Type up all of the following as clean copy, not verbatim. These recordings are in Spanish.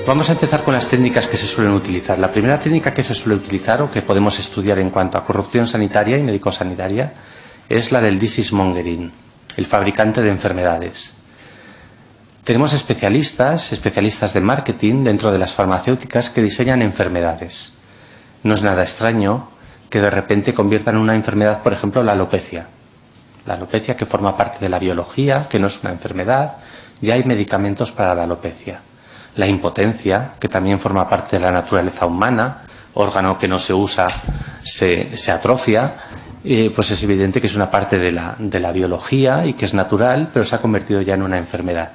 Vamos a empezar con las técnicas que se suelen utilizar. La primera técnica que se suele utilizar o que podemos estudiar en cuanto a corrupción sanitaria y médico-sanitaria es la del disease mongering, el fabricante de enfermedades. Tenemos especialistas de marketing dentro de las farmacéuticas que diseñan enfermedades. No es nada extraño que de repente conviertan en una enfermedad, por ejemplo, la alopecia. La alopecia, que forma parte de la biología, que no es una enfermedad, ya hay medicamentos para la alopecia. La impotencia, que también forma parte de la naturaleza humana, órgano que no se usa se atrofia, pues es evidente que es una parte de la biología y que es natural, pero se ha convertido ya en una enfermedad.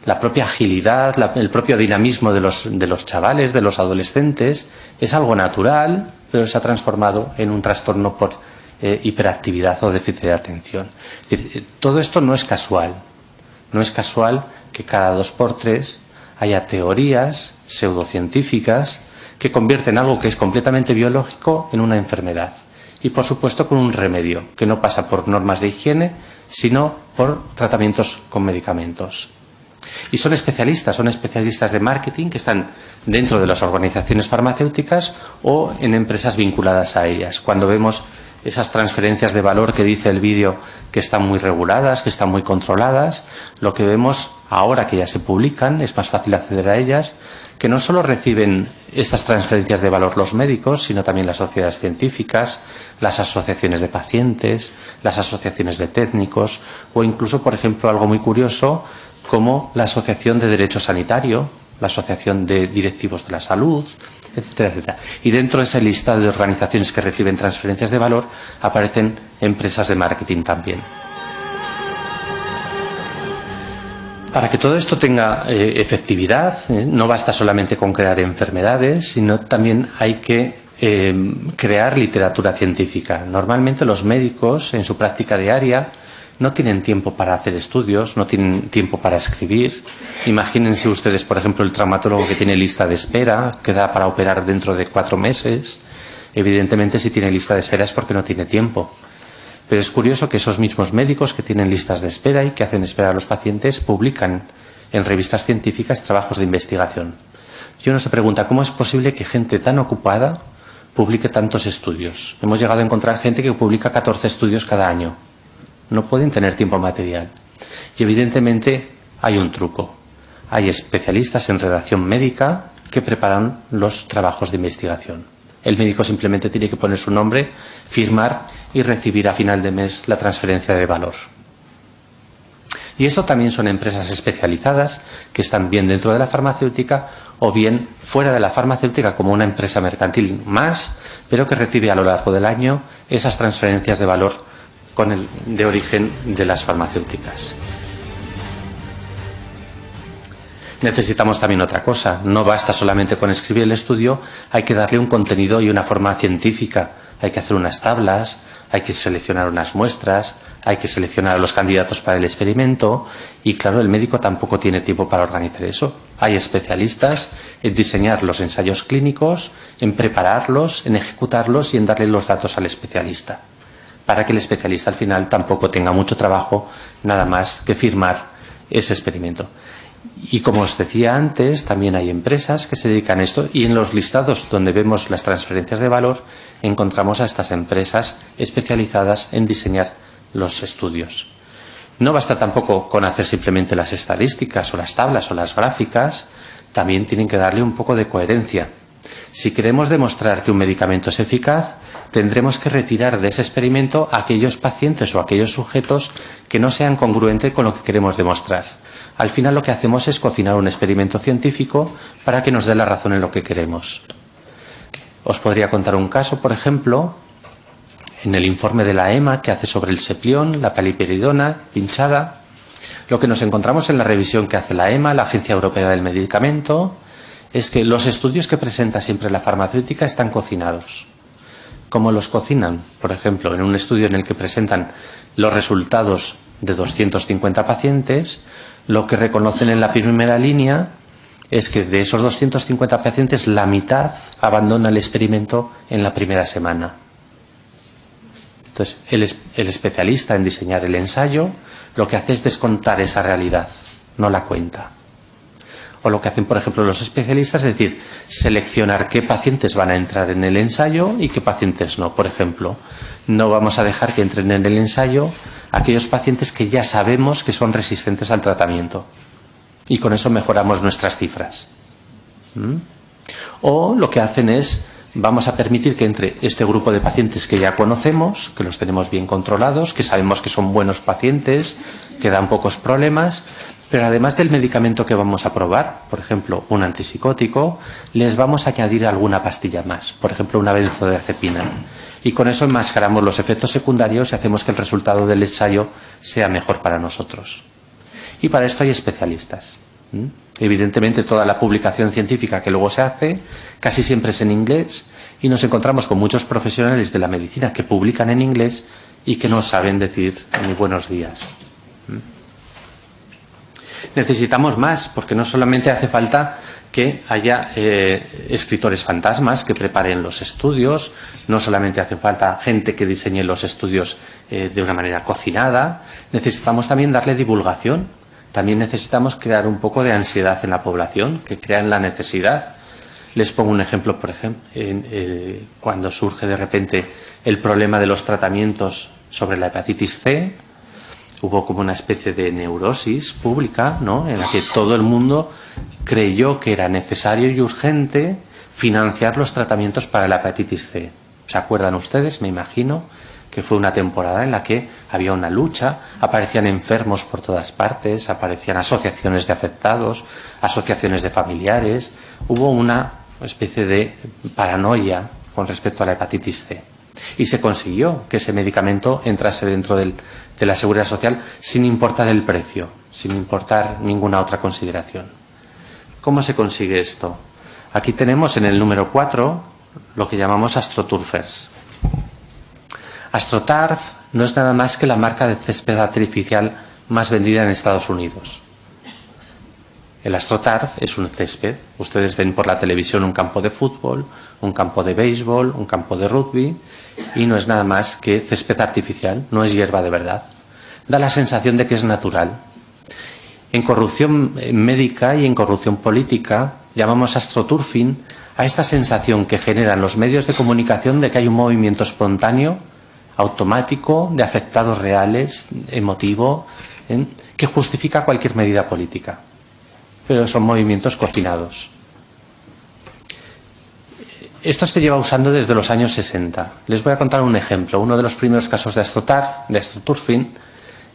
La propia agilidad, el propio dinamismo de los chavales, de los adolescentes, es algo natural, pero se ha transformado en un trastorno por hiperactividad o déficit de atención. Es decir, todo esto no es casual. No es casual que cada 2 por 3 haya teorías pseudocientíficas que convierten algo que es completamente biológico en una enfermedad. Y, por supuesto, con un remedio, que no pasa por normas de higiene, sino por tratamientos con medicamentos. Y son especialistas de marketing que están dentro de las organizaciones farmacéuticas o en empresas vinculadas a ellas. Cuando vemos esas transferencias de valor que dice el vídeo que están muy reguladas, que están muy controladas, lo que vemos ahora que ya se publican, es más fácil acceder a ellas, que no solo reciben estas transferencias de valor los médicos, sino también las sociedades científicas, las asociaciones de pacientes, las asociaciones de técnicos o incluso, por ejemplo, algo muy curioso como la Asociación de Derecho Sanitario, la Asociación de Directivos de la Salud, etcétera, etcétera. Y dentro de esa lista de organizaciones que reciben transferencias de valor aparecen empresas de marketing también. Para que todo esto tenga efectividad, no basta solamente con crear enfermedades, sino también hay que crear literatura científica. Normalmente los médicos en su práctica diaria no tienen tiempo para hacer estudios, no tienen tiempo para escribir. Imagínense ustedes, por ejemplo, el traumatólogo que tiene lista de espera, que da para operar dentro de 4 meses. Evidentemente, si tiene lista de espera es porque no tiene tiempo. Pero es curioso que esos mismos médicos que tienen listas de espera y que hacen esperar a los pacientes publican en revistas científicas trabajos de investigación. Y uno se pregunta, ¿cómo es posible que gente tan ocupada publique tantos estudios? Hemos llegado a encontrar gente que publica 14 estudios cada año. No pueden tener tiempo material. Y evidentemente hay un truco. Hay especialistas en redacción médica que preparan los trabajos de investigación. El médico simplemente tiene que poner su nombre, firmar y recibir a final de mes la transferencia de valor. Y esto también son empresas especializadas que están bien dentro de la farmacéutica o bien fuera de la farmacéutica como una empresa mercantil más, pero que recibe a lo largo del año esas transferencias de valor de origen de las farmacéuticas. Necesitamos también otra cosa. No basta solamente con escribir el estudio, hay que darle un contenido y una forma científica. Hay que hacer unas tablas, hay que seleccionar unas muestras, hay que seleccionar a los candidatos para el experimento y, claro, el médico tampoco tiene tiempo para organizar eso. Hay especialistas en diseñar los ensayos clínicos, en prepararlos, en ejecutarlos y en darle los datos al especialista, para que el especialista al final tampoco tenga mucho trabajo, nada más que firmar ese experimento. Y como os decía antes, también hay empresas que se dedican a esto y en los listados donde vemos las transferencias de valor encontramos a estas empresas especializadas en diseñar los estudios. No basta tampoco con hacer simplemente las estadísticas o las tablas o las gráficas, también tienen que darle un poco de coherencia. Si queremos demostrar que un medicamento es eficaz, tendremos que retirar de ese experimento a aquellos pacientes o aquellos sujetos que no sean congruentes con lo que queremos demostrar. Al final lo que hacemos es cocinar un experimento científico para que nos dé la razón en lo que queremos. Os podría contar un caso, por ejemplo, en el informe de la EMA que hace sobre el seplión, la paliperidona pinchada. Lo que nos encontramos en la revisión que hace la EMA, la Agencia Europea del Medicamento, es que los estudios que presenta siempre la farmacéutica están cocinados. ¿Cómo los cocinan? Por ejemplo, en un estudio en el que presentan los resultados de 250 pacientes, lo que reconocen en la primera línea es que de esos 250 pacientes, la mitad abandona el experimento en la primera semana. Entonces, el especialista en diseñar el ensayo lo que hace es descontar esa realidad, no la cuenta. O lo que hacen, por ejemplo, los especialistas, es decir, seleccionar qué pacientes van a entrar en el ensayo y qué pacientes no. Por ejemplo, no vamos a dejar que entren en el ensayo aquellos pacientes que ya sabemos que son resistentes al tratamiento. Y con eso mejoramos nuestras cifras. O lo que hacen es, vamos a permitir que entre este grupo de pacientes que ya conocemos, que los tenemos bien controlados, que sabemos que son buenos pacientes, que dan pocos problemas, pero además del medicamento que vamos a probar, por ejemplo, un antipsicótico, les vamos a añadir alguna pastilla más, por ejemplo, una benzodiazepina. Y con eso enmascaramos los efectos secundarios y hacemos que el resultado del ensayo sea mejor para nosotros. Y para esto hay especialistas. Evidentemente, toda la publicación científica que luego se hace casi siempre es en inglés y nos encontramos con muchos profesionales de la medicina que publican en inglés y que no saben decir ni buenos días. Necesitamos más, porque no solamente hace falta que haya escritores fantasmas que preparen los estudios, no solamente hace falta gente que diseñe los estudios de una manera cocinada, necesitamos también darle divulgación. También necesitamos crear un poco de ansiedad en la población, que crean la necesidad. Les pongo un ejemplo, por ejemplo, cuando surge de repente el problema de los tratamientos sobre la hepatitis C, hubo como una especie de neurosis pública, ¿no?, en la que todo el mundo creyó que era necesario y urgente financiar los tratamientos para la hepatitis C. ¿Se acuerdan ustedes? Me imagino que fue una temporada en la que había una lucha, aparecían enfermos por todas partes, aparecían asociaciones de afectados, asociaciones de familiares, hubo una especie de paranoia con respecto a la hepatitis C. Y se consiguió que ese medicamento entrase dentro de la seguridad social sin importar el precio, sin importar ninguna otra consideración. ¿Cómo se consigue esto? Aquí tenemos en el número 4 lo que llamamos AstroTurfers. AstroTurf no es nada más que la marca de césped artificial más vendida en Estados Unidos. El AstroTurf es un césped. Ustedes ven por la televisión un campo de fútbol, un campo de béisbol, un campo de rugby, y no es nada más que césped artificial, no es hierba de verdad. Da la sensación de que es natural. En corrupción médica y en corrupción política llamamos astroturfing a esta sensación que generan los medios de comunicación de que hay un movimiento espontáneo, automático, de afectados reales, emotivo, que justifica cualquier medida política. Pero son movimientos cocinados. Esto se lleva usando desde los años 60. Les voy a contar un ejemplo. Uno de los primeros casos de astroturfing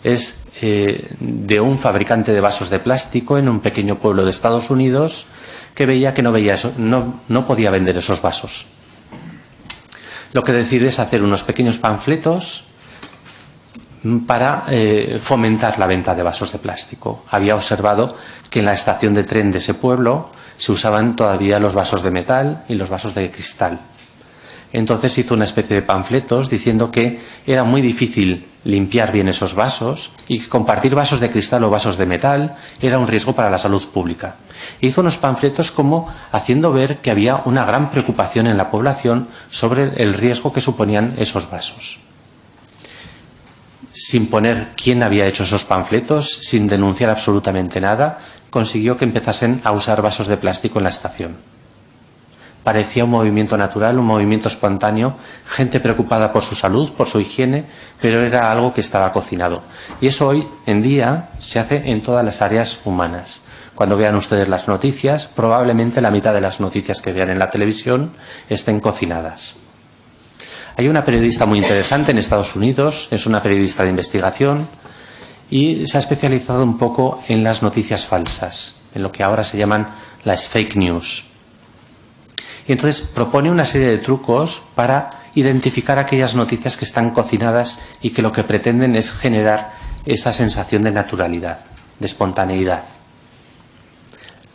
es de un fabricante de vasos de plástico en un pequeño pueblo de Estados Unidos que veía que no podía vender esos vasos. Lo que decide es hacer unos pequeños panfletos para fomentar la venta de vasos de plástico. Había observado que en la estación de tren de ese pueblo se usaban todavía los vasos de metal y los vasos de cristal. Entonces hizo una especie de panfletos diciendo que era muy difícil limpiar bien esos vasos y que compartir vasos de cristal o vasos de metal era un riesgo para la salud pública. Hizo unos panfletos como haciendo ver que había una gran preocupación en la población sobre el riesgo que suponían esos vasos. Sin poner quién había hecho esos panfletos, sin denunciar absolutamente nada, consiguió que empezasen a usar vasos de plástico en la estación. Parecía un movimiento natural, un movimiento espontáneo, gente preocupada por su salud, por su higiene, pero era algo que estaba cocinado. Y eso hoy en día se hace en todas las áreas humanas. Cuando vean ustedes las noticias, probablemente la mitad de las noticias que vean en la televisión estén cocinadas. Hay una periodista muy interesante en Estados Unidos, es una periodista de investigación y se ha especializado un poco en las noticias falsas, en lo que ahora se llaman las fake news. Y entonces propone una serie de trucos para identificar aquellas noticias que están cocinadas y que lo que pretenden es generar esa sensación de naturalidad, de espontaneidad.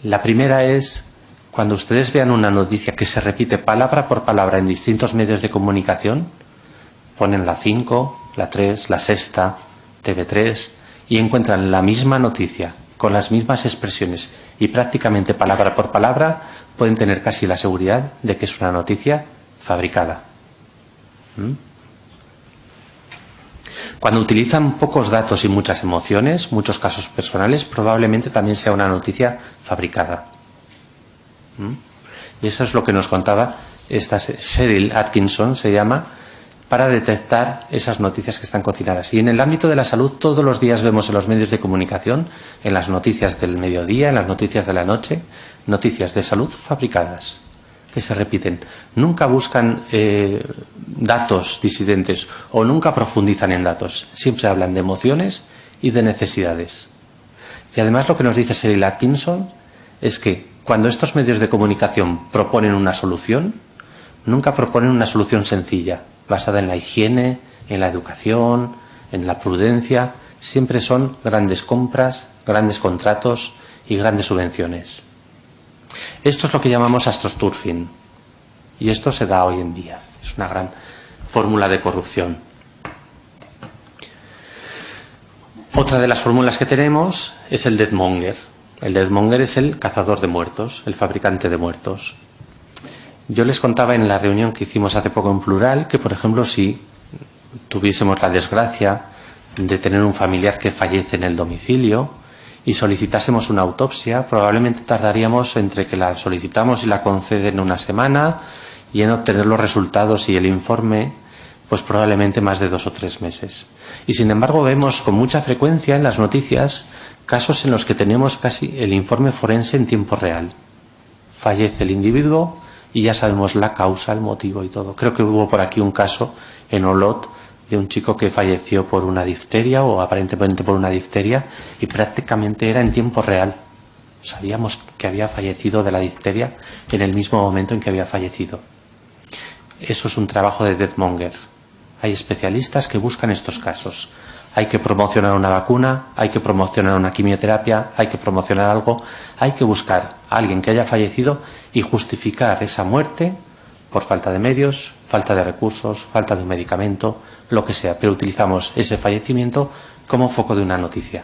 La primera es, cuando ustedes vean una noticia que se repite palabra por palabra en distintos medios de comunicación, ponen la 5, la 3, la Sexta, TV3 y encuentran la misma noticia con las mismas expresiones y prácticamente palabra por palabra, pueden tener casi la seguridad de que es una noticia fabricada. Cuando utilizan pocos datos y muchas emociones, muchos casos personales, probablemente también sea una noticia fabricada. Y eso es lo que nos contaba esta Cheryl Atkinson, se llama, para detectar esas noticias que están cocinadas. Y en el ámbito de la salud, todos los días vemos en los medios de comunicación, en las noticias del mediodía, en las noticias de la noche, noticias de salud fabricadas, que se repiten. Nunca buscan datos disidentes o nunca profundizan en datos. Siempre hablan de emociones y de necesidades. Y además lo que nos dice Cheryl Atkinson es que cuando estos medios de comunicación proponen una solución, nunca proponen una solución sencilla, basada en la higiene, en la educación, en la prudencia. Siempre son grandes compras, grandes contratos y grandes subvenciones. Esto es lo que llamamos astroturfing. Y esto se da hoy en día. Es una gran fórmula de corrupción. Otra de las fórmulas que tenemos es el deathmonger. El deathmonger es el cazador de muertos, el fabricante de muertos. Yo les contaba en la reunión que hicimos hace poco en Plural que, por ejemplo, si tuviésemos la desgracia de tener un familiar que fallece en el domicilio y solicitásemos una autopsia, probablemente tardaríamos entre que la solicitamos y la conceden una semana y en obtener los resultados y el informe, pues probablemente más de 2 o 3 meses. Y sin embargo vemos con mucha frecuencia en las noticias casos en los que tenemos casi el informe forense en tiempo real. Fallece el individuo y ya sabemos la causa, el motivo y todo. Creo que hubo por aquí un caso en Olot de un chico que falleció por una difteria o aparentemente por una difteria y prácticamente era en tiempo real. Sabíamos que había fallecido de la difteria en el mismo momento en que había fallecido. Eso es un trabajo de deathmonger. Hay especialistas que buscan estos casos. Hay que promocionar una vacuna, hay que promocionar una quimioterapia, hay que promocionar algo, hay que buscar a alguien que haya fallecido y justificar esa muerte por falta de medios, falta de recursos, falta de un medicamento, lo que sea, pero utilizamos ese fallecimiento como foco de una noticia.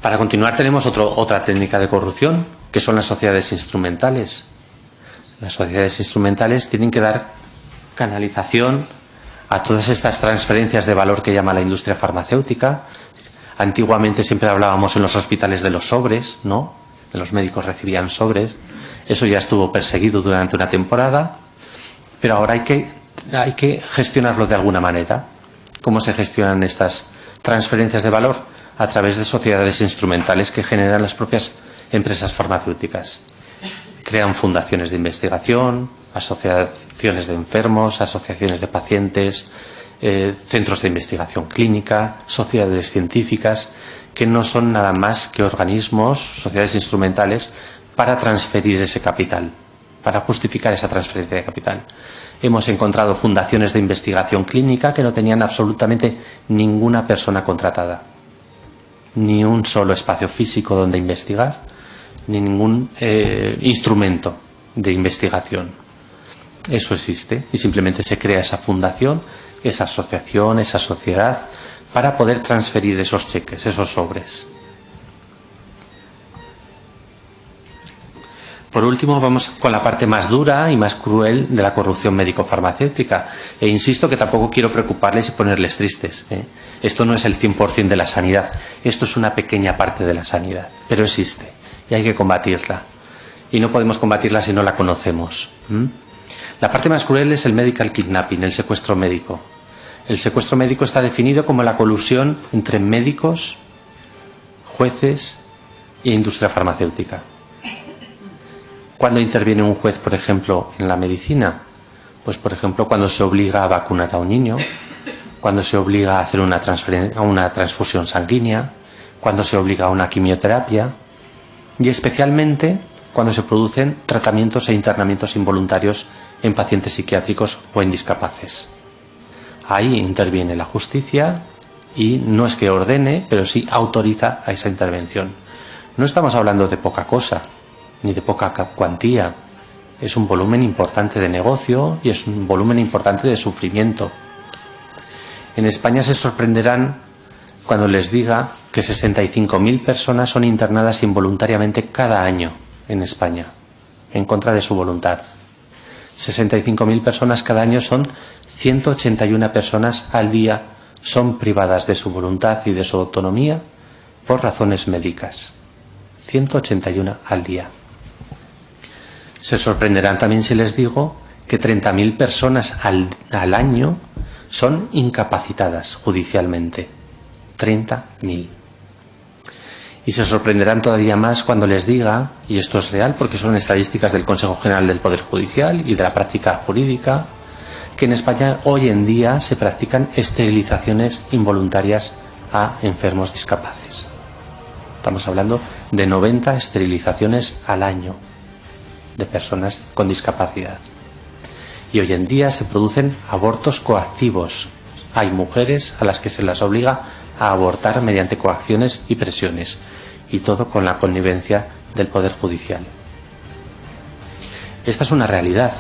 Para continuar tenemos otra técnica de corrupción, que son las sociedades instrumentales. Las sociedades instrumentales tienen que dar canalización a todas estas transferencias de valor que llama la industria farmacéutica. Antiguamente siempre hablábamos en los hospitales de los sobres, ¿no? Los médicos recibían sobres. Eso ya estuvo perseguido durante una temporada, pero ahora hay que gestionarlo de alguna manera. ¿Cómo se gestionan estas transferencias de valor? A través de sociedades instrumentales que generan las propias empresas farmacéuticas. Crean fundaciones de investigación, asociaciones de enfermos, asociaciones de pacientes, centros de investigación clínica, sociedades científicas, que no son nada más que organismos, sociedades instrumentales, para transferir ese capital, para justificar esa transferencia de capital. Hemos encontrado fundaciones de investigación clínica que no tenían absolutamente ninguna persona contratada, ni un solo espacio físico donde investigar, ni ningún instrumento de investigación. Eso existe y simplemente se crea esa fundación, esa asociación, esa sociedad para poder transferir esos cheques, esos sobres. Por último, vamos con la parte más dura y más cruel de la corrupción médico-farmacéutica. E insisto que tampoco quiero preocuparles y ponerles tristes. Esto no es el 100% de la sanidad. Esto es una pequeña parte de la sanidad. Pero existe y hay que combatirla. Y no podemos combatirla si no la conocemos. La parte más cruel es el medical kidnapping, el secuestro médico. El secuestro médico está definido como la colusión entre médicos, jueces e industria farmacéutica. ¿Cuándo interviene un juez, por ejemplo, en la medicina? Pues, por ejemplo, cuando se obliga a vacunar a un niño, cuando se obliga a hacer una transfusión sanguínea, cuando se obliga a una quimioterapia y especialmente cuando se producen tratamientos e internamientos involuntarios en pacientes psiquiátricos o en discapaces. Ahí interviene la justicia y no es que ordene, pero sí autoriza a esa intervención. No estamos hablando de poca cosa, ni de poca cuantía. Es un volumen importante de negocio y es un volumen importante de sufrimiento. En España se sorprenderán cuando les diga que 65.000 personas son internadas involuntariamente cada año en España, en contra de su voluntad. 65.000 personas cada año son 181 personas al día, son privadas de su voluntad y de su autonomía por razones médicas. 181 al día. Se sorprenderán también si les digo que 30.000 personas al año son incapacitadas judicialmente. 30.000. Y se sorprenderán todavía más cuando les diga, y esto es real porque son estadísticas del Consejo General del Poder Judicial y de la práctica jurídica, que en España hoy en día se practican esterilizaciones involuntarias a enfermos discapaces. Estamos hablando de 90 esterilizaciones al año de personas con discapacidad. Y hoy en día se producen abortos coactivos. Hay mujeres a las que se las obliga a abortar mediante coacciones y presiones, y todo con la connivencia del Poder Judicial. Esta es una realidad.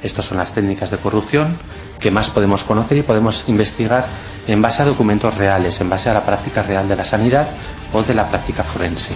Estas son las técnicas de corrupción que más podemos conocer y podemos investigar en base a documentos reales, en base a la práctica real de la sanidad o de la práctica forense.